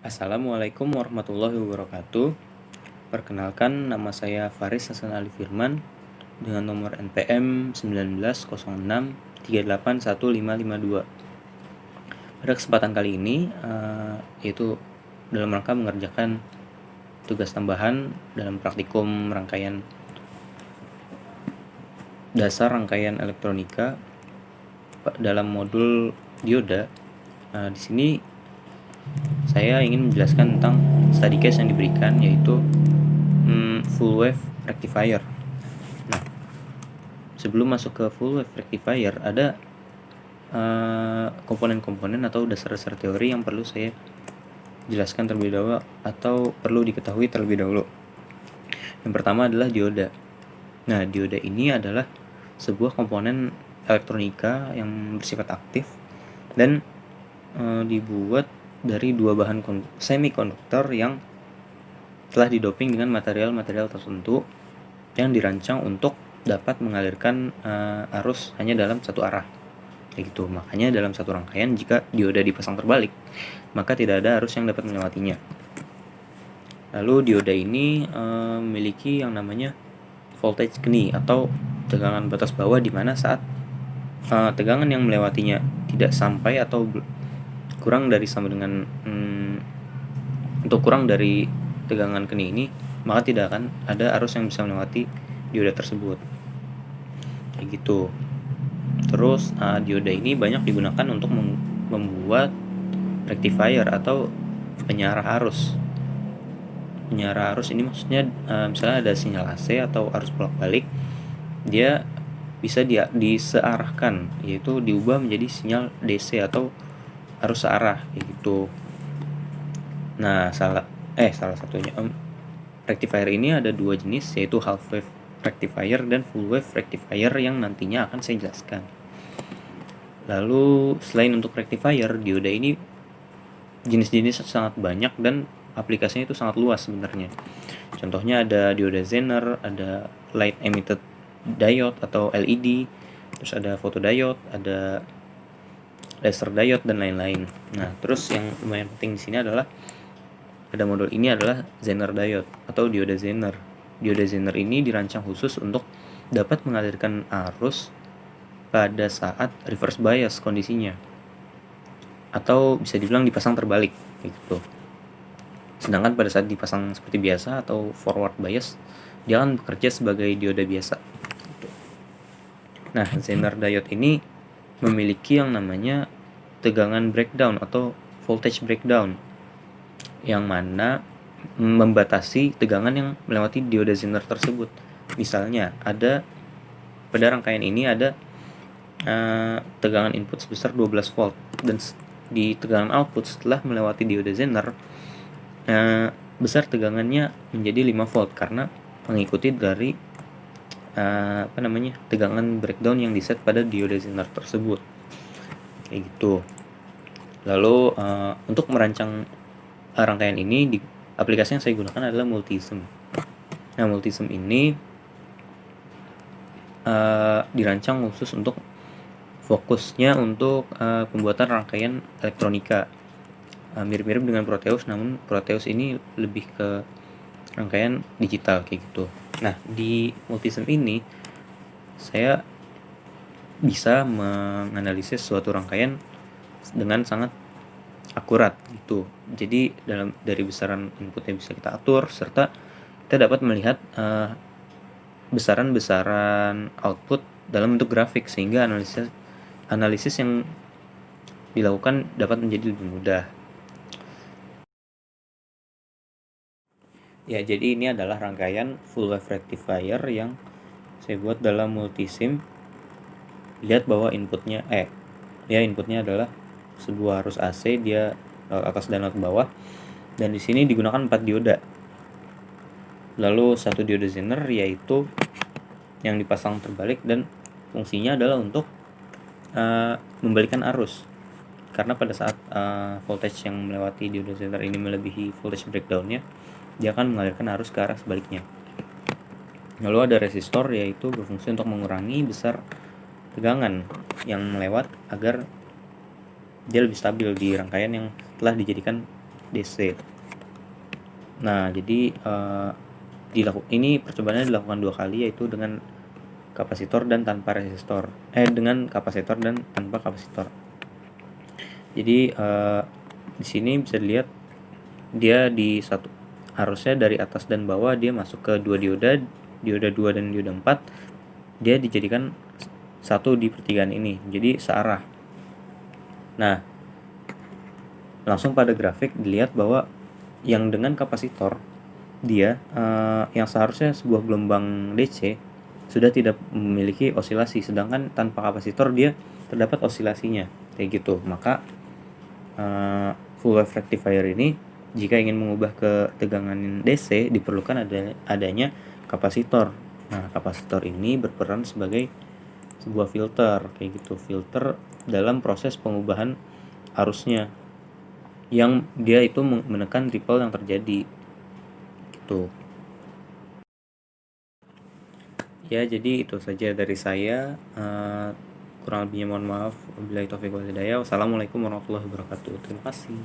Assalamualaikum warahmatullahi wabarakatuh. Perkenalkan, nama saya Faris Hasan Ali Firman dengan nomor NPM 1906381552. Pada kesempatan kali ini yaitu dalam rangka mengerjakan tugas tambahan dalam praktikum rangkaian dasar rangkaian elektronika dalam modul dioda. Di sini saya ingin menjelaskan tentang study case yang diberikan, yaitu full wave rectifier. Nah, sebelum masuk ke full wave rectifier, ada komponen-komponen atau dasar-dasar teori yang perlu saya jelaskan terlebih dahulu atau perlu diketahui terlebih dahulu. Yang pertama adalah dioda. Nah, dioda ini adalah sebuah komponen elektronika yang bersifat aktif dan dibuat dari dua bahan semikonduktor yang telah didoping dengan material-material tertentu yang dirancang untuk dapat mengalirkan arus hanya dalam satu arah. Kayak gitu. Makanya dalam satu rangkaian jika dioda dipasang terbalik, maka tidak ada arus yang dapat melewatinya. Lalu dioda ini memiliki yang namanya voltage knee atau tegangan batas bawah, di mana saat tegangan yang melewatinya tidak sampai atau kurang dari sama dengan untuk kurang dari tegangan knee ini, maka tidak akan ada arus yang bisa melewati dioda tersebut. Kayak gitu. Terus dioda ini banyak digunakan untuk membuat rectifier atau penyarah arus. Penyarah arus ini maksudnya misalnya ada sinyal AC atau arus bolak-balik, dia bisa disearahkan, yaitu diubah menjadi sinyal DC atau arus searah, kayak gitu. Nah, salah satunya rectifier ini ada dua jenis, yaitu half wave rectifier dan full wave rectifier yang nantinya akan saya jelaskan. Lalu selain untuk rectifier, dioda ini jenis-jenisnya sangat banyak dan aplikasinya itu sangat luas sebenarnya. Contohnya ada dioda Zener, ada light emitted diode atau LED, terus ada photodiode, ada laser diode dan lain-lain. Nah, terus yang lumayan penting di sini adalah pada modul ini adalah Zener diode atau dioda Zener. Dioda Zener ini dirancang khusus untuk dapat mengalirkan arus pada saat reverse bias kondisinya, atau bisa dibilang dipasang terbalik gitu. Sedangkan pada saat dipasang seperti biasa atau forward bias, dia akan bekerja sebagai dioda biasa. Nah, Zener diode ini memiliki yang namanya tegangan breakdown atau voltage breakdown, yang mana membatasi tegangan yang melewati dioda Zener tersebut. Misalnya ada pada rangkaian ini ada tegangan input sebesar 12 volt dan di tegangan output setelah melewati dioda Zener besar tegangannya menjadi 5 volt karena mengikuti dari tegangan breakdown yang diset pada dioda Zener tersebut, kayak gitu. Lalu untuk merancang rangkaian ini, aplikasi yang saya gunakan adalah multisym. Nah, multisym ini dirancang khusus untuk fokusnya untuk pembuatan rangkaian elektronika. Mirip-mirip dengan Proteus, namun Proteus ini lebih ke rangkaian digital, kayak gitu. Nah, di multisym ini saya bisa menganalisis suatu rangkaian dengan sangat akurat gitu. Jadi dari besaran input yang bisa kita atur, serta kita dapat melihat besaran-besaran output dalam bentuk grafik, sehingga analisis yang dilakukan dapat menjadi lebih mudah. Ya, jadi ini adalah rangkaian full wave rectifier yang saya buat dalam multisym. Lihat bahwa inputnya adalah sebuah arus AC, dia laut atas dan laut bawah, dan di sini digunakan 4 dioda. Lalu satu dioda Zener, yaitu yang dipasang terbalik dan fungsinya adalah untuk membalikan arus, karena pada saat voltage yang melewati dioda Zener ini melebihi voltage breakdownnya, dia akan mengalirkan arus ke arah sebaliknya. Lalu ada resistor, yaitu berfungsi untuk mengurangi besar tegangan yang melewat agar dia lebih stabil di rangkaian yang telah dijadikan DC. Nah, jadi ini percobaannya dilakukan 2 kali, yaitu dengan kapasitor dan tanpa resistor. Dengan kapasitor dan tanpa kapasitor. Jadi di sini bisa dilihat dia di satu arusnya dari atas dan bawah dia masuk ke 2 dioda 2 dan dioda 4. Dia dijadikan satu di pertigaan ini, jadi searah. Nah, langsung pada grafik dilihat bahwa yang dengan kapasitor dia yang seharusnya sebuah gelombang DC sudah tidak memiliki osilasi, sedangkan tanpa kapasitor dia terdapat osilasinya kayak gitu. Maka full wave rectifier ini jika ingin mengubah ketegangan DC diperlukan adanya kapasitor. Nah, kapasitor ini berperan sebagai sebuah filter kayak gitu, filter dalam proses pengubahan arusnya yang dia itu menekan ripple yang terjadi gitu. Ya, jadi itu saja dari saya. Kurang lebihnya mohon maaf. Wabillahi taufiq wal hidayah. Wassalamualaikum warahmatullahi wabarakatuh. Terima kasih.